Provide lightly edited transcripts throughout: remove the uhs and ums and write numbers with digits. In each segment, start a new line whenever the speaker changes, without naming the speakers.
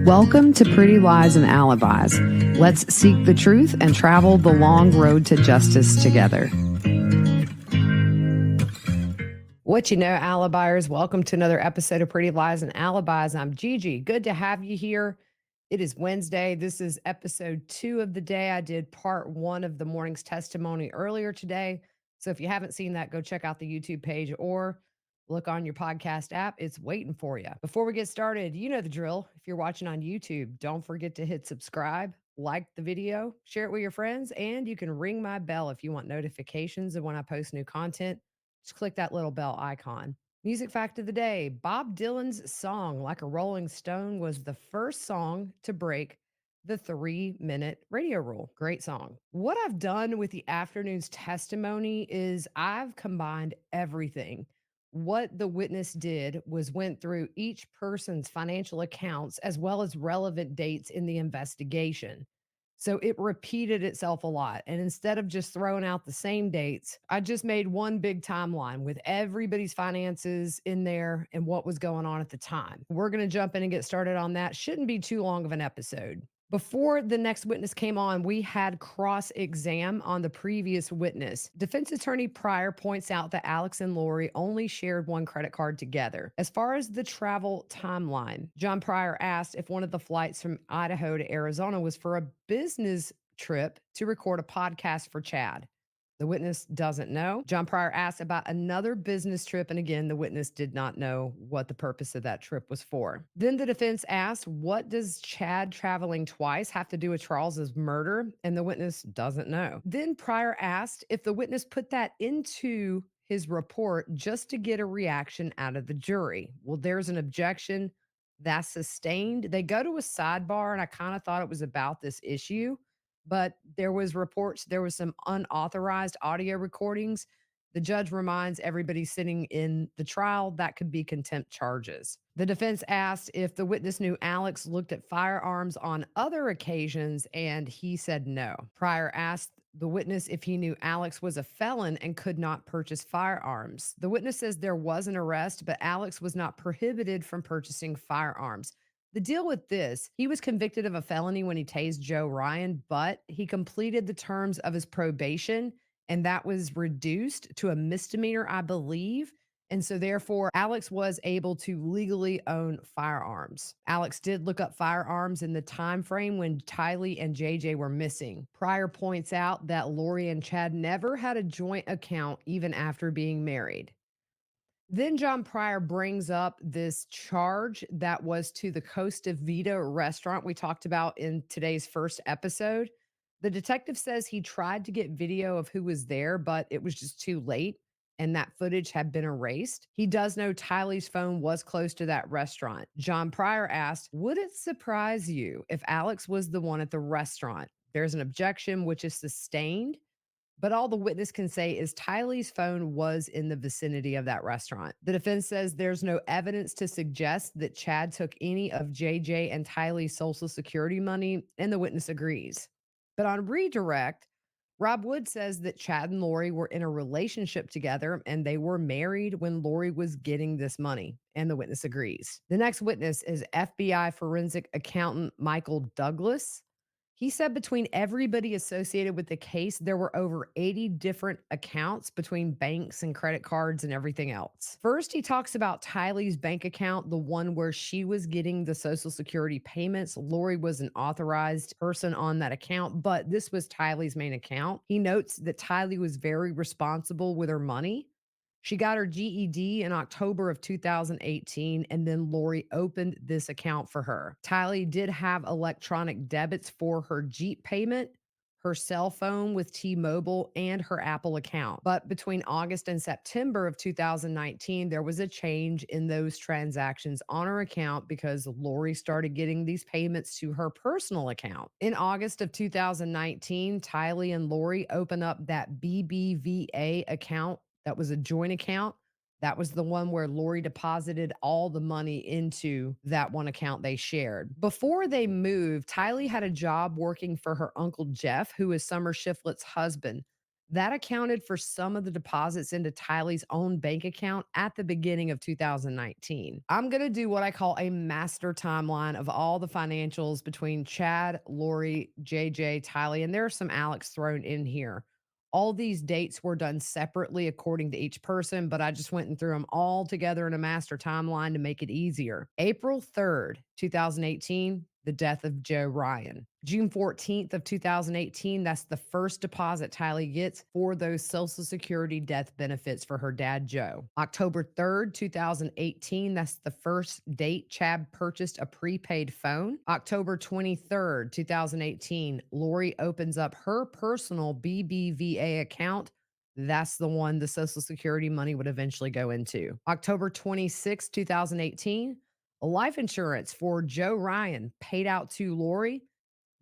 Welcome to Pretty Lies and Alibis. Let's seek the truth and travel the long road to justice together. What you know, Alibiers, welcome to another episode of Pretty Lies and Alibis. I'm Gigi. Good to have you here. It is Wednesday. This is episode 2 of the day. I did part 1 of the morning's testimony earlier today. So if you haven't seen that, go check out the YouTube page or look on your podcast app. It's waiting for you. Before we get started, you know the drill. If you're watching on YouTube, don't forget to hit subscribe, like the video, share it with your friends, and you can ring my bell if you want notifications of when I post new content. Just click that little bell icon. Music fact of the day: Bob Dylan's song Like a Rolling Stone was the first song to break the 3-minute radio rule. Great song. What I've done with the afternoon's testimony is I've combined everything. What the witness did was went through each person's financial accounts as well as relevant dates in the investigation. So it repeated itself a lot. And instead of just throwing out the same dates, I just made one big timeline with everybody's finances in there and what was going on at the time. We're going to jump in and get started on that. Shouldn't be too long of an episode. Before the next witness came on, we had cross-exam on the previous witness. Defense attorney Pryor points out that Alex and Lori only shared one credit card together. As far as the travel timeline, John Pryor asked if one of the flights from Idaho to Arizona was for a business trip to record a podcast for Chad. The witness doesn't know. John Pryor asked about another business trip, and again, the witness did not know what the purpose of that trip was for. Then the defense asked, what does Chad traveling twice have to do with Charles's murder? And the witness doesn't know. Then Pryor asked if the witness put that into his report just to get a reaction out of the jury. Well, there's an objection that's sustained. They go to a sidebar, and I kind of thought it was about this issue, but there was reports, there was some unauthorized audio recordings. The judge reminds everybody sitting in the trial that could be contempt charges. The defense asked if the witness knew Alex looked at firearms on other occasions, and he said no. Pryor asked the witness if he knew Alex was a felon and could not purchase firearms. The witness says there was an arrest, but Alex was not prohibited from purchasing firearms. The deal with this, he was convicted of a felony when he tased Joe Ryan, but he completed the terms of his probation, and that was reduced to a misdemeanor, I believe. And so therefore, Alex was able to legally own firearms. Alex did look up firearms in the time frame when Tylee and JJ were missing. Pryor points out that Lori and Chad never had a joint account even after being married. Then John Pryor brings up this charge that was to the Costa Vida restaurant we talked about in today's first episode. The detective says he tried to get video of who was there, but it was just too late, and that footage had been erased. He does know Tylee's phone was close to that restaurant. John Pryor asked, would it surprise you if Alex was the one at the restaurant? There's an objection, which is sustained. But all the witness can say is Tylee's phone was in the vicinity of that restaurant. The defense says there's no evidence to suggest that Chad took any of JJ and Tylee's Social Security money, and the witness agrees. But on redirect, Rob Wood says that Chad and Lori were in a relationship together and they were married when Lori was getting this money, and the witness agrees. The next witness is FBI Forensic Accountant Michael Douglass. He said between everybody associated with the case, there were over 80 different accounts between banks and credit cards and everything else. First, he talks about Tylee's bank account, the one where she was getting the Social Security payments. Lori was an authorized person on that account, but this was Tylee's main account. He notes that Tylee was very responsible with her money. She got her GED in October of 2018, and then Lori opened this account for her. Tylee did have electronic debits for her Jeep payment, her cell phone with T-Mobile, and her Apple account. But between August and September of 2019, there was a change in those transactions on her account because Lori started getting these payments to her personal account. In August of 2019, Tylee and Lori opened up that BBVA account. That was a joint account. That was the one where Lori deposited all the money into that one account they shared. Before they moved, Tylee had a job working for her uncle Jeff, who is Summer Shiflett's husband. That accounted for some of the deposits into Tylee's own bank account at the beginning of 2019. I'm going to do what I call a master timeline of all the financials between Chad, Lori, JJ, Tylee, and there's some Alex thrown in here. All these dates were done separately according to each person, but I just went and threw them all together in a master timeline to make it easier. April 3rd, 2018, the death of Joe Ryan. June 14th of 2018, that's the first deposit Tylee gets for those Social Security death benefits for her dad, Joe. October 3rd, 2018, that's the first date Chad purchased a prepaid phone. October 23rd, 2018, Lori opens up her personal BBVA account. That's the one the Social Security money would eventually go into. October 26th, 2018, life insurance for Joe Ryan paid out to Lori.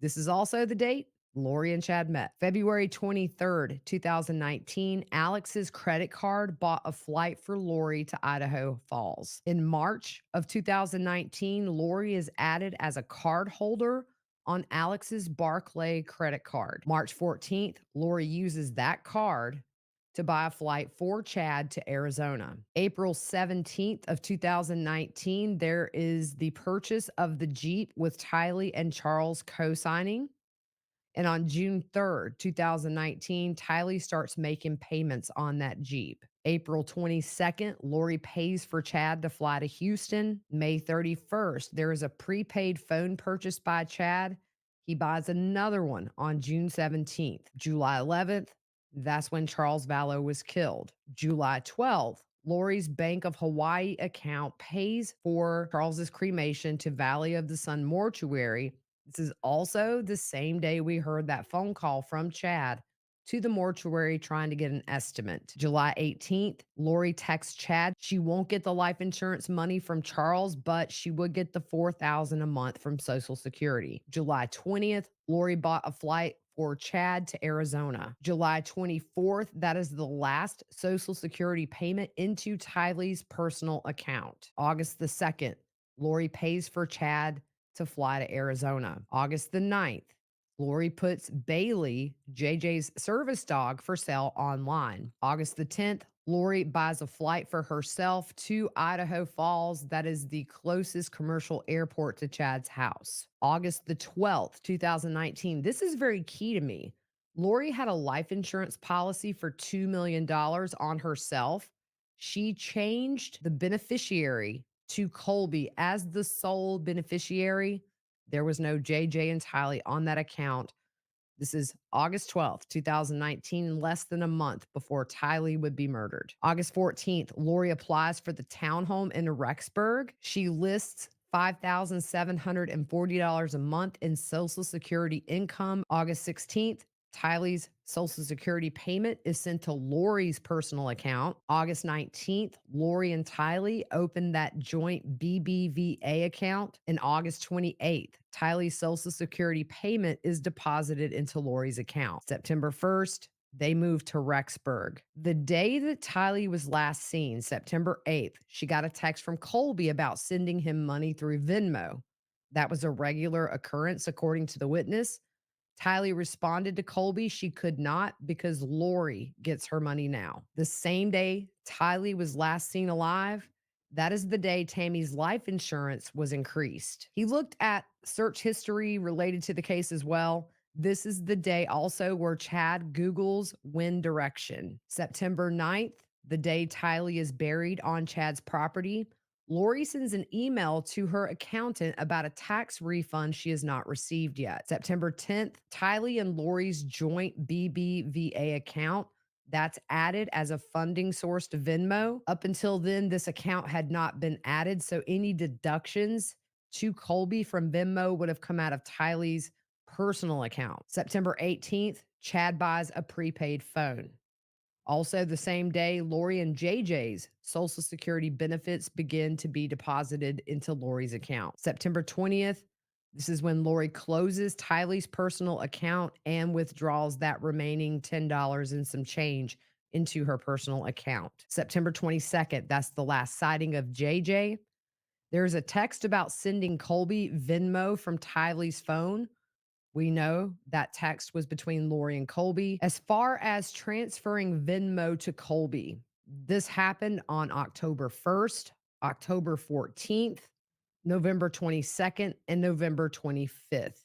This is also the date Lori and Chad met. February 23rd, 2019, Alex's credit card bought a flight for Lori to Idaho Falls. In March of 2019, Lori is added as a card holder on Alex's Barclay credit card. March 14th, Lori uses that card to buy a flight for Chad to Arizona. April 17th of 2019, there is the purchase of the Jeep with Tylee and Charles co-signing. And on June 3rd, 2019, Tylee starts making payments on that Jeep. April 22nd, Lori pays for Chad to fly to Houston. May 31st, there is a prepaid phone purchase by Chad. He buys another one on June 17th. July 11th, that's when Charles Vallow was killed. July 12th, Lori's Bank of Hawaii account pays for Charles's cremation to Valley of the Sun Mortuary. This is also the same day we heard that phone call from Chad to the mortuary trying to get an estimate. July 18th, Lori texts Chad. She won't get the life insurance money from Charles, but she would get the $4,000 a month from Social Security. July 20th, Lori bought a flight for Chad to Arizona. July 24th, that is the last Social Security payment into Tylee's personal account. August the 2nd, Lori pays for Chad to fly to Arizona. August the 9th, Lori puts Bailey, JJ's service dog, for sale online. August the 10th, Lori buys a flight for herself to Idaho Falls. That is the closest commercial airport to Chad's house. August the 12th, 2019. This is very key to me. Lori had a life insurance policy for $2 million on herself. She changed the beneficiary to Colby as the sole beneficiary. There was no JJ and Tylee on that account. This is August 12th, 2019, less than a month before Tylee would be murdered. August 14th, Lori applies for the townhome in Rexburg. She lists $5,740 a month in Social Security income. August 16th, Tylee's Social Security payment is sent to Lori's personal account. August 19th, Lori and Tylee opened that joint BBVA account. And August 28th, Tylee's Social Security payment is deposited into Lori's account. September 1st, they moved to Rexburg. The day that Tylee was last seen, September 8th, she got a text from Colby about sending him money through Venmo. That was a regular occurrence, according to the witness. Tylee responded to Colby she could not because Lori gets her money now. The same day Tylee was last seen alive, that is the day Tammy's life insurance was increased. He looked at search history related to the case as well. This is the day also where Chad Googles wind direction. September 9th, the day Tylee is buried on Chad's property, Lori sends an email to her accountant about a tax refund she has not received yet. September 10th, Tylee and Lori's joint BBVA account, that's added as a funding source to Venmo. Up until then, this account had not been added, so any deductions to Colby from Venmo would have come out of Tylee's personal account. September 18th, Chad buys a prepaid phone. Also, the same day, Lori and JJ's Social Security benefits begin to be deposited into Lori's account. September 20th, this is when Lori closes Tylee's personal account and withdraws that remaining $10 and some change into her personal account. September 22nd, that's the last sighting of JJ. There's a text about sending Colby Venmo from Tylee's phone. We know that text was between Lori and Colby. As far as transferring Venmo to Colby, this happened on October 1st, October 14th, November 22nd, and November 25th.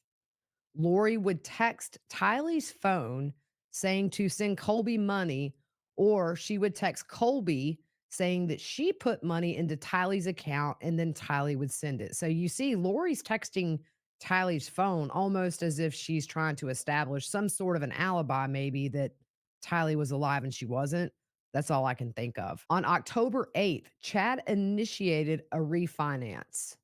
Lori would text Tylee's phone saying to send Colby money, or she would text Colby saying that she put money into Tylee's account and then Tylee would send it. So you see, Lori's texting Tylee's phone almost as if she's trying to establish some sort of an alibi, maybe that Tylee was alive and she wasn't. That's all I can think of. On October 8th, Chad initiated a refinance.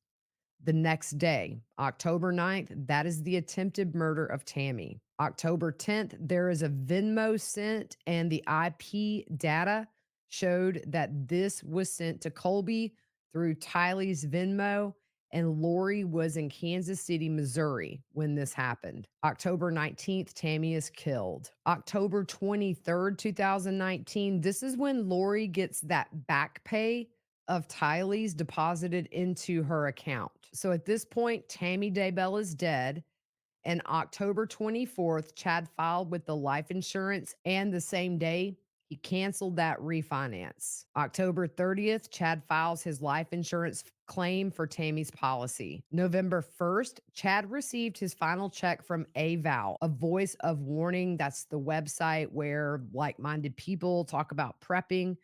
The next day, October 9th, that is the attempted murder of Tammy. October 10th, there is a Venmo sent, and the IP data showed that this was sent to Colby through Tylee's Venmo, and Lori was in Kansas City, Missouri when this happened. October 19th, Tammy is killed. October 23rd, 2019, this is when Lori gets that back pay of Tylee's deposited into her account. So at this point, Tammy Daybell is dead. And October 24th, Chad filed with the life insurance, and the same day, he canceled that refinance. October 30th, Chad files his life insurance claim for Tammy's policy. November 1st, Chad received his final check from AVOW, a voice of warning. That's the website where like minded people talk about prepping.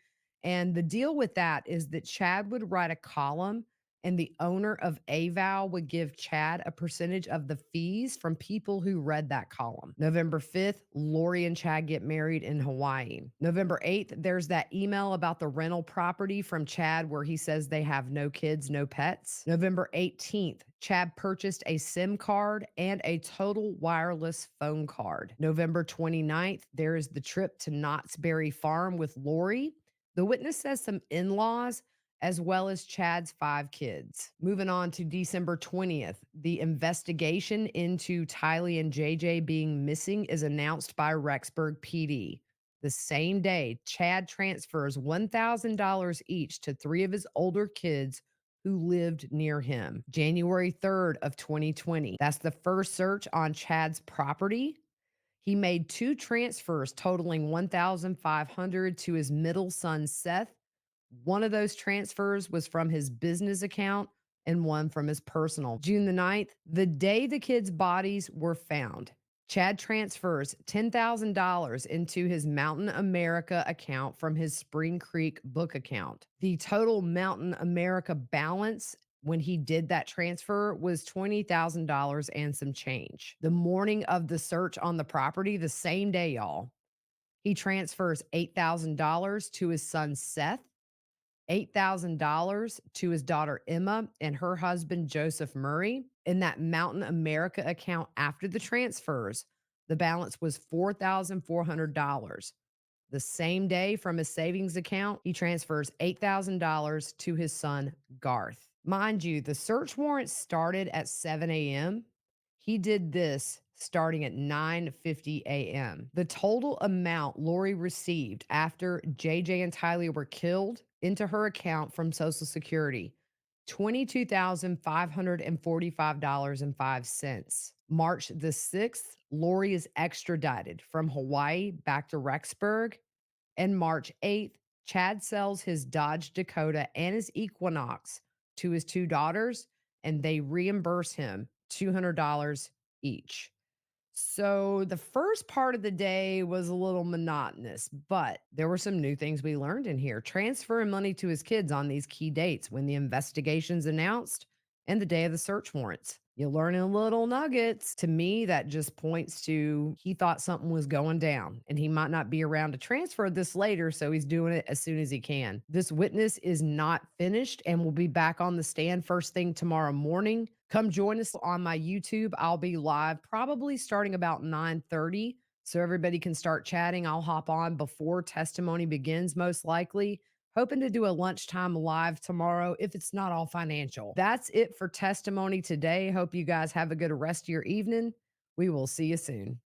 And the deal with that is that Chad would write a column and the owner of AVOW would give Chad a percentage of the fees from people who read that column. November 5th, Lori and Chad get married in Hawaii. November 8th, there's that email about the rental property from Chad where he says they have no kids, no pets. November 18th, Chad purchased a SIM card and a total wireless phone card. November 29th, there is the trip to Knott's Berry Farm with Lori. The witness says some in laws as well as Chad's 5 kids. Moving on to December 20th, the investigation into Tylee and JJ being missing is announced by Rexburg PD. The same day, Chad transfers $1,000 each to 3 of his older kids who lived near him. January 3rd of 2020, that's the first search on Chad's property. He made 2 transfers totaling $1,500 to his middle son, Seth. One of those transfers was from his business account and one from his personal. June the 9th, the day the kids' bodies were found, Chad transfers $10,000 into his Mountain America account from his Spring Creek book account. The total Mountain America balance when he did that transfer was $20,000 and some change. The morning of the search on the property, the same day, y'all, he transfers $8,000 to his son Seth, $8,000 to his daughter Emma and her husband Joseph Murray. In that Mountain America account after the transfers, the balance was $4,400. The same day from his savings account, he transfers $8,000 to his son Garth. Mind you, the search warrant started at 7 a.m. He did this starting at 9:50 a.m. The total amount Lori received after JJ and Tylee were killed into her account from Social Security, $22,545.05. March the 6th, Lori is extradited from Hawaii back to Rexburg. And March 8th, Chad sells his Dodge Dakota and his Equinox to his 2 daughters, and they reimburse him $200 each. So the first part of the day was a little monotonous, but there were some new things we learned in here. Transferring money to his kids on these key dates when the investigation's announced and the day of the search warrants. You're learning little nuggets. To me, that just points to he thought something was going down and he might not be around to transfer this later, so he's doing it as soon as he can. This witness is not finished and will be back on the stand first thing tomorrow morning. Come join us on my YouTube. I'll be live probably starting about 9:30 so everybody can start chatting. I'll hop on before testimony begins, most likely. Hoping to do a lunchtime live tomorrow if it's not all financial. That's it for testimony today. Hope you guys have a good rest of your evening. We will see you soon.